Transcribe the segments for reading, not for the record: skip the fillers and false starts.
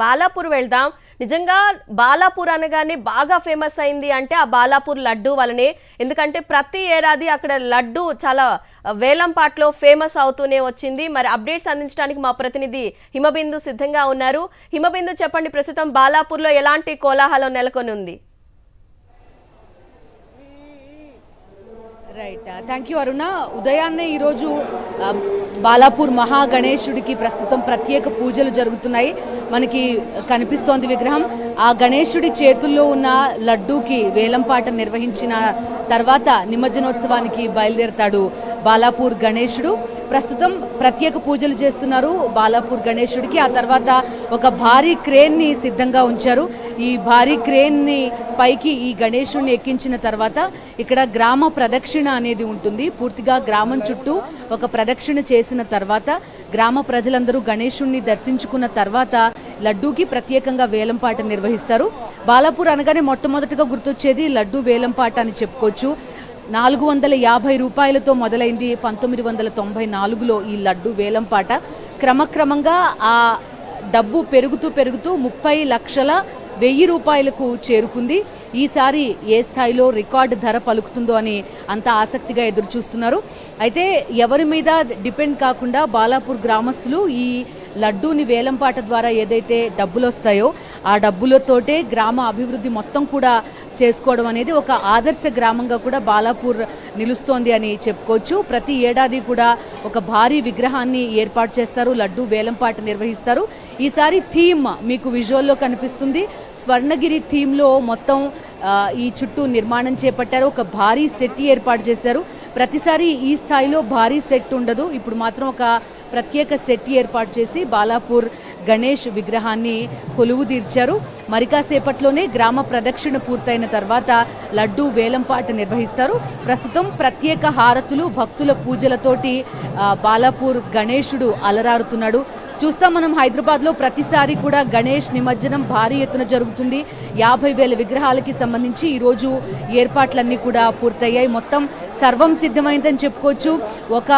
బాలాపూర్ వెళ్దాం. నిజంగా బాలాపూర్ అనగానే బాగా ఫేమస్ అయింది అంటే ఆ బాలాపూర్ లడ్డు వలనే. ఎందుకంటే ప్రతి ఏడాది అక్కడ లడ్డు చాలా వేలంపాట్లో ఫేమస్ అవుతూనే వచ్చింది. మరి అప్డేట్స్ అందించడానికి మా ప్రతినిధి హిమబిందు సిద్ధంగా ఉన్నారు. హిమబిందు, చెప్పండి, ప్రస్తుతం బాలాపూర్లో ఎలాంటి కోలాహలం నెలకొని ఉంది? రైట్, థ్యాంక్ యూ అరుణ. ఉదయాన్నే ఈరోజు బాలాపూర్ మహాగణేశుడికి ప్రస్తుతం ప్రత్యేక పూజలు జరుగుతున్నాయి. మనకి కనిపిస్తోంది విగ్రహం. ఆ గణేశుడి చేతుల్లో ఉన్న లడ్డూకి వేలంపాట నిర్వహించిన తర్వాత నిమజ్జనోత్సవానికి బయలుదేరతాడు బాలాపూర్ గణేశుడు. ప్రస్తుతం ప్రత్యేక పూజలు చేస్తున్నారు బాలాపూర్ గణేశుడికి. ఆ తర్వాత ఒక భారీ క్రేన్ని సిద్ధంగా ఉంచారు. ఈ భారీ క్రేన్ని పైకి ఈ గణేశుడిని ఎక్కించిన తర్వాత ఇక్కడ గ్రామ ప్రదక్షిణ అనేది ఉంటుంది. పూర్తిగా గ్రామం చుట్టూ ఒక ప్రదక్షిణ చేసిన తర్వాత గ్రామ ప్రజలందరూ గణేశుడిని దర్శించుకున్న తర్వాత లడ్డూకి ప్రత్యేకంగా వేలంపాట నిర్వహిస్తారు. బాలాపూర్ అనగానే మొట్టమొదటిగా గుర్తొచ్చేది లడ్డూ వేలంపాట అని చెప్పుకోవచ్చు. 450 రూపాయలతో మొదలైంది 1994లో ఈ లడ్డు వేలంపాట. క్రమక్రమంగా ఆ డబ్బు పెరుగుతూ 30 లక్షల 1000 రూపాయలకు చేరుకుంది. ఈసారి ఏ స్థాయిలో రికార్డు ధర పలుకుతుందో అని అంత ఆసక్తిగా ఎదురు చూస్తున్నారు. అయితే ఎవరి మీద డిపెండ్ కాకుండా బాలాపూర్ గ్రామస్తులు ఈ లడ్డూని వేలంపాట ద్వారా ఏదైతే డబ్బులు వస్తాయో ఆ డబ్బులతోటే గ్రామ అభివృద్ధి మొత్తం కూడా చేసుకోవడం అనేది ఒక ఆదర్శ గ్రామంగా కూడా బాలాపూర్ నిలుస్తోంది అని చెప్పుకోవచ్చు. ప్రతి ఏడాది కూడా ఒక భారీ విగ్రహాన్ని ఏర్పాటు చేస్తారు, లడ్డూ వేలంపాట నిర్వహిస్తారు. ఈసారి థీమ్ మీకు విజువల్లో కనిపిస్తుంది. స్వర్ణగిరి థీమ్లో మొత్తం ఈ చుట్టూ నిర్మాణం చేపట్టారు. ఒక భారీ సెట్ ఏర్పాటు చేశారు. ప్రతిసారి ఈ స్థాయిలో భారీ సెట్ ఉండదు. ఇప్పుడు మాత్రం ఒక ప్రత్యేక సెట్ ఏర్పాటు చేసి బాలాపూర్ గణేష్ విగ్రహాన్ని కొలువు తీర్చారు. మరి కాసేపట్లోనే గ్రామ ప్రదక్షిణ పూర్తయిన తర్వాత లడ్డూ వేలంపాట నిర్వహిస్తారు. ప్రస్తుతం ప్రత్యేక హారతులు, భక్తుల పూజలతోటి బాలాపూర్ గణేశుడు అలరారుతున్నాడు. చూస్తాం మనం హైదరాబాద్లో ప్రతిసారి కూడా గణేష్ నిమజ్జనం భారీ ఎత్తున జరుగుతుంది. 50,000 విగ్రహాలకి సంబంధించి ఈరోజు ఏర్పాట్లన్నీ కూడా పూర్తయ్యాయి. మొత్తం సర్వం సిద్ధమైందని చెప్పుకోవచ్చు. ఒక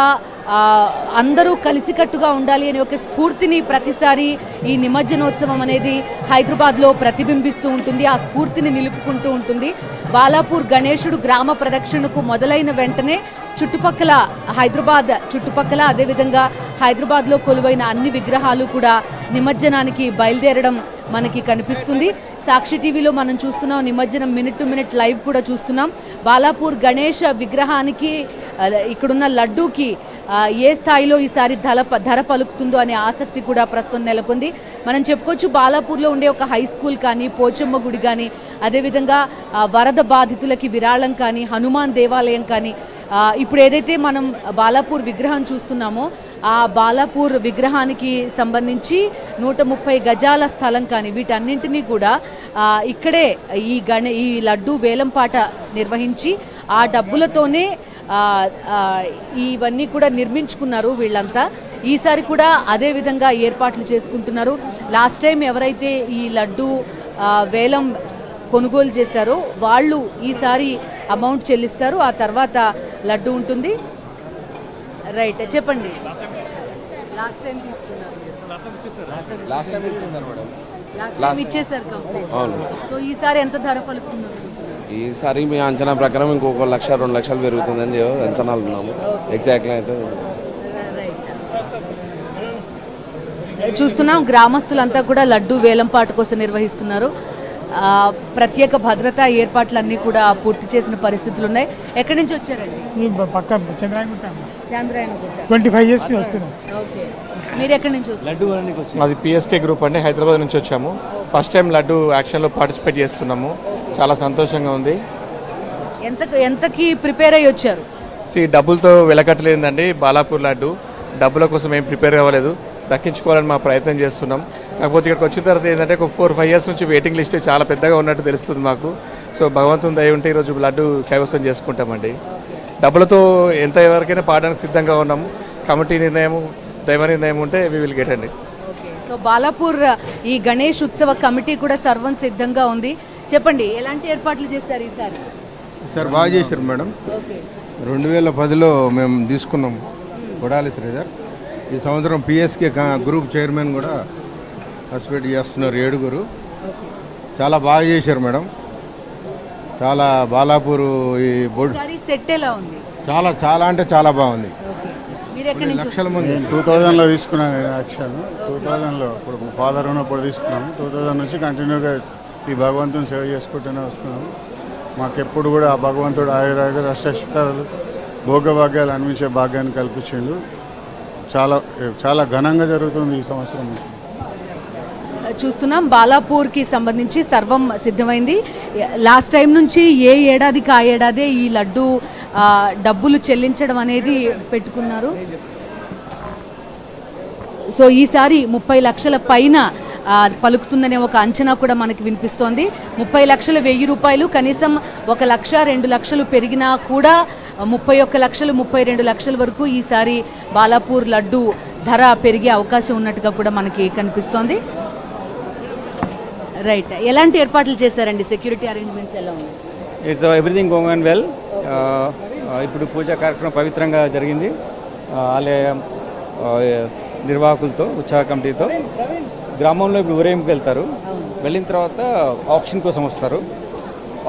అందరూ కలిసికట్టుగా ఉండాలి అనే ఒక స్ఫూర్తిని ప్రతిసారి ఈ నిమజ్జనోత్సవం అనేది హైదరాబాద్లో ప్రతిబింబిస్తూ ఉంటుంది. ఆ స్ఫూర్తిని నిలుపుకుంటూ ఉంటుంది. బాలాపూర్ గణేశుడు గ్రామ ప్రదక్షిణకు మొదలైన వెంటనే చుట్టుపక్కల హైదరాబాద్ చుట్టుపక్కల అదేవిధంగా హైదరాబాద్లో కొలువైన అన్ని విగ్రహాలు కూడా నిమజ్జనానికి బయలుదేరడం మనకి కనిపిస్తుంది. సాక్షి టీవీలో మనం చూస్తున్నాం నిమజ్జనం మినిట్ టు మినిట్ లైవ్ కూడా చూస్తున్నాం. బాలాపూర్ గణేష్ విగ్రహానికి ఇక్కడున్న లడ్డూకి ఏ స్థాయిలో ఈసారి ధర పలుకుతుందో అనే ఆసక్తి కూడా ప్రస్తుతం నెలకొంది. మనం చెప్పుకోవచ్చు బాలాపూర్లో ఉండే ఒక హై స్కూల్ కానీ, పోచమ్మ గుడి కానీ, అదేవిధంగా వరద బాధితులకి విరాళం కానీ, హనుమాన్ దేవాలయం కానీ, ఇప్పుడు ఏదైతే మనం బాలాపూర్ విగ్రహం చూస్తున్నామో ఆ బాలాపూర్ విగ్రహానికి సంబంధించి 130 గజాల స్థలం కానీ వీటన్నింటినీ కూడా ఇక్కడే ఈ లడ్డూ వేలంపాట నిర్వహించి ఆ డబ్బులతోనే ఇవన్నీ కూడా నిర్మించుకున్నారు వీళ్ళంతా. ఈసారి కూడా అదే విధంగా ఏర్పాట్లు చేసుకుంటున్నారు. లాస్ట్ టైం ఎవరైతే ఈ లడ్డూ వేలం కొనుగోలు చేశారో వాళ్ళు ఈసారి అమౌంట్ చెల్లిస్తారు. ఆ తర్వాత లడ్డు ఉంటుంది. రైట్, చెప్పండి. లాస్ట్ టైం ఇచ్చేసారు. సో ఈసారి ఎంత ధర పలుకుతుందో? ఈసారి మీ అంచనా ప్రకారం ఇంకొక 1-2 లక్షలు పెరుగుతుందని అంచనాలు ఉన్నాము. ఎగ్జాక్ట్గా అయితే చూస్తున్నాం. గ్రామస్తులంతా కూడా లడ్డు వేలంపాట కోసం నిర్వహిస్తున్నారు. ప్రత్యేక భద్రతా ఏర్పాట్లన్నీ కూడా పూర్తి చేసిన పరిస్థితులు ఉన్నాయి. ఎక్కడి నుంచి వచ్చారండి? చంద్రాయనగుట్ట. 25 years వస్తున్నాం. ఓకే, మీరు ఎక్కడి నుంచి వస్తారు? అది పిఎస్కే గ్రూప్ అండి, హైదరాబాద్ నుంచి వచ్చాము. ఫస్ట్ టైం లడ్డు యాక్షన్లో పార్టిసిపేట్ చేస్తున్నాము. చాలా సంతోషంగా ఉంది. ఎంతకి ప్రిపేర్ అయ్యి వచ్చారు? డబ్బులతో వెలకట్టలేదండి. బాలాపూర్ లడ్డు డబ్బుల కోసం ఏం ప్రిపేర్ అవ్వలేదు, దక్కించుకోవాలని మా ప్రయత్నం చేస్తున్నాం. కాకపోతే ఇక్కడికి వచ్చిన తర్వాత ఏంటంటే ఒక 4-5 years నుంచి వెయిటింగ్ లిస్ట్ చాలా పెద్దగా ఉన్నట్టు తెలుస్తుంది మాకు. సో భగవంతుని దయ ఉంటే ఈరోజు లడ్డు కైవసం చేసుకుంటామండి. డబ్బులతో ఎంత ఎవరికైనా పాడడానికి సిద్ధంగా ఉన్నాము. కమిటీ నిర్ణయం, దైవ నిర్ణయం ఉంటే వి విల్ గెట్ అండి. సో బాలాపూర్ ఈ గణేష్ ఉత్సవ కమిటీ కూడా సర్వం సిద్ధంగా ఉంది. చెప్పండి, ఎలాంటి ఏర్పాట్లు చేశారు ఈసారి? సార్ బాగా చేశారు మేడం. 2010లో మేము తీసుకున్నాము కొడాలి శ్రీధర్. ఈ సంవత్సరం పిఎస్కే గ్రూప్ చైర్మన్ కూడా పార్టిసిపేట్ చేస్తున్నారు 7గురు. చాలా బాగా చేశారు మేడం. చాలా బాలాపూర్ ఈ బోర్డు ఈసారి సెట్ ఎలా ఉంది? చాలా చాలా అంటే చాలా బాగుంది. మీరు ఎక్కడి నుంచి లక్షల మంది. నేను 2000లో తీసుకున్నాను నేను యాక్షన్. 2000లో ఇప్పుడు మా ఫాదర్ ఉన్నప్పుడు తీసుకున్నాము. 2000 నుంచి కంటిన్యూగా ఈ భగవంతుని సేవ చేసుకుంటూనే వస్తున్నాము. మాకెప్పుడు కూడా ఆ భగవంతుడు ఆయురాయుర అష్టైశ్వర్యాలు భోగభాగ్యాలు అనిపించే భాగ్యాన్ని కల్పించిండు. చాలా చాలా ఘనంగా జరుగుతుంది ఈ సంవత్సరం. చూస్తున్నాం బాలాపూర్కి సంబంధించి సర్వం సిద్ధమైంది. లాస్ట్ టైం నుంచి ఏ ఏడాదికి ఆ ఏడాదే ఈ లడ్డు డబ్బులు చెల్లించడం అనేది పెట్టుకున్నారు. సో ఈసారి 30 లక్షల పైన పలుకుతుందనే ఒక అంచనా కూడా మనకి వినిపిస్తోంది. 30 లక్షలు 1000 రూపాయలు, కనీసం 1 లక్ష 2 లక్షలు పెరిగినా కూడా 31 లక్షలు 32 లక్షల వరకు ఈసారి బాలాపూర్ లడ్డు ధర పెరిగే అవకాశం ఉన్నట్టుగా కూడా మనకి కనిపిస్తోంది. రైట్, ఎలాంటి ఏర్పాట్లు చేశారండి? సెక్యూరిటీ అరేంజ్మెంట్స్ ఎలా ఉన్నాయి? It's everything going on well. ఇప్పుడు పూజా కార్యక్రమం పవిత్రంగా జరిగింది. ఆలయ నిర్వాహకులతో, ఉత్సవ కమిటీతో గ్రామంలో ఇప్పుడు ఊరేగింపుకి వెళ్తారు. వెళ్ళిన తర్వాత ఆప్షన్ కోసం వస్తారు.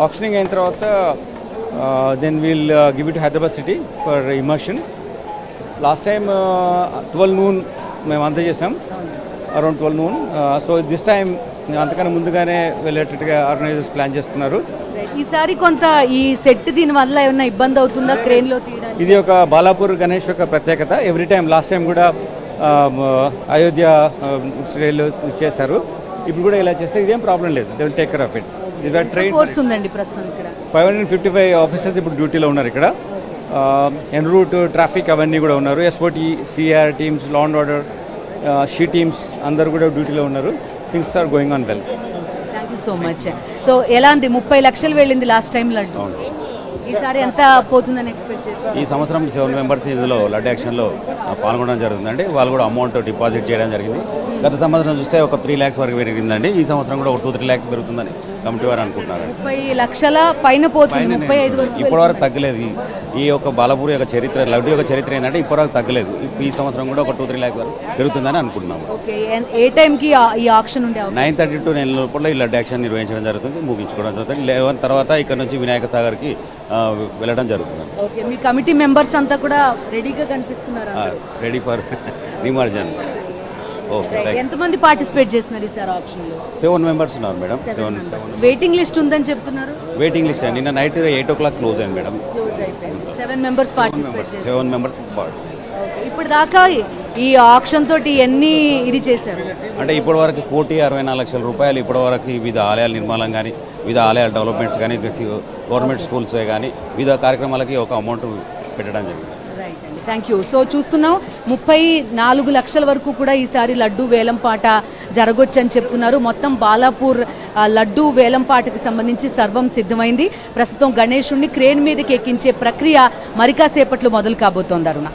ఆప్షనింగ్ అయిన తర్వాత then we'll give it Hyderabad city for immersion. Last time 12 noon మేము అంతా చేసాం, around 12 noon. So this time అంతకన్నా ముందుగానే వెళ్ళేటట్టుగా ఆర్గనైజర్స్ ప్లాన్ చేస్తున్నారు. ఈసారి కొంత ఈ సెట్ దీని వల్ల ఏమైనా ఇబ్బంది అవుతుందా క్రేన్లో తీయడానికి? ఇది ఒక బాలాపూర్ గణేష్ యొక్క ప్రత్యేకత. ఎవ్రీ టైం లాస్ట్ టైం కూడా అయోధ్య శ్రేణులు చేశారు. ఇప్పుడు కూడా ఇలా చేస్తే ఇదేం ప్రాబ్లం లేదు. They will take care of it. Train force ఉందండి ప్రస్తుతం ఇక్కడ. 555 ఆఫీసర్స్ ఇప్పుడు డ్యూటీలో ఉన్నారు ఇక్కడ. ఎన్ రూట్ ట్రాఫిక్ అవన్నీ కూడా ఉన్నారు. SOT, CR teams, law and order, she teams అందరూ కూడా డ్యూటీలో ఉన్నారు. Things are going on well. Thank you so much. So ఎలాంటి 30 లక్షలు వెళ్ళింది లాస్ట్ టైం లడ్డు, ఈసారి ఎంత పోతుందని ఎక్స్పెక్ట్ చేస్తారు? ఈ సంవత్సరం 7 మెంబర్స్ ఇందులో లడ్డు యాక్షన్లో పాల్గొనడం జరుగుతుందండి. వాళ్ళు కూడా అమౌంట్ డిపాజిట్ చేయడం జరిగింది. గత సంవత్సరం చూస్తే ఒక 3 lakhs వరకు పెరిగిందండి. ఈ సంవత్సరం కూడా ఒక 2-3 lakhs పెరుగుతుందని కమిటీ వారు అనుకుంటున్నారు. 30 లక్షల పైన పోతుంది, 35 వరకు ఇప్పటివరకు తగ్గలేదు. ఈ యొక్క బాలాపూర్ యొక్క చరిత్ర, లడ్డు యొక్క చరిత్ర ఏంటంటే ఇప్పటివరకు తగ్గలేదు. ఈ సంవత్సరం కూడా ఒక 2-3 lakhs వరకు పెరుగుతుందని అనుకుంటున్నాము. ఓకే, ఏ టైంకి ఈ ఆక్షన్ ఉండే 9:30 to 9 లోపల ఈ లడ్డు యాక్షన్ నిర్వహించడం జరుగుతుంది, ముగించుకోవడం జరుగుతుంది. 11 తర్వాత ఇక్కడ నుంచి వినాయక సాగర్కి వెళ్ళడం జరుగుతుంది. ఓకే, మీ కమిటీ మెంబర్స్ అంతా కూడా రెడీగా కనిపిస్తున్నారు? Ready for Nimajjan. ఓకే, ఎంతమంది పార్టిసిపేట్ చేస్తున్నారు ఈసారి ఆప్షన్ లో? 7 members ఉన్నారు మేడం. 7 వెయిటింగ్ లిస్ట్ ఉందని చెప్తున్నారు. వెయిటింగ్ లిస్ట్ నిన్న నైట్ 8 o'clock క్లోజ్ అయింది మేడం. క్లోజ్ అయిపోయింది. 7 మెంబర్స్ పార్టిసిపేట్ చేస్తారు. 7 members. ఇప్పుడు దాకా ఈ ఆప్షన్ తోటి ఎన్ని ఇది చేశారు అంటే ఇప్పటి వరకు 1,64 లక్షల రూపాయలు ఇప్పటి వరకు వివిధ ఆలయాల నిర్మాణం కానీ, వివిధ ఆలయాల డెవలప్మెంట్స్ కానీ, గవర్నమెంట్ స్కూల్స్ కానీ వివిధ కార్యక్రమాలకి ఒక అమౌంట్ పెట్టడం జరిగింది. రైట్ అండి, థ్యాంక్ యూ. సో చూస్తున్నాం 34 లక్షల వరకు కూడా ఈసారి లడ్డు వేలంపాట జరగొచ్చని చెప్తున్నారు. మొత్తం బాలాపూర్ లడ్డు వేలంపాటకి సంబంధించి సర్వం సిద్ధమైంది. ప్రస్తుతం గణేశుడిని క్రేన్ మీదకి ఎక్కించే ప్రక్రియ మరి కాసేపట్లో మొదలు కాబోతోంది. అరుణ.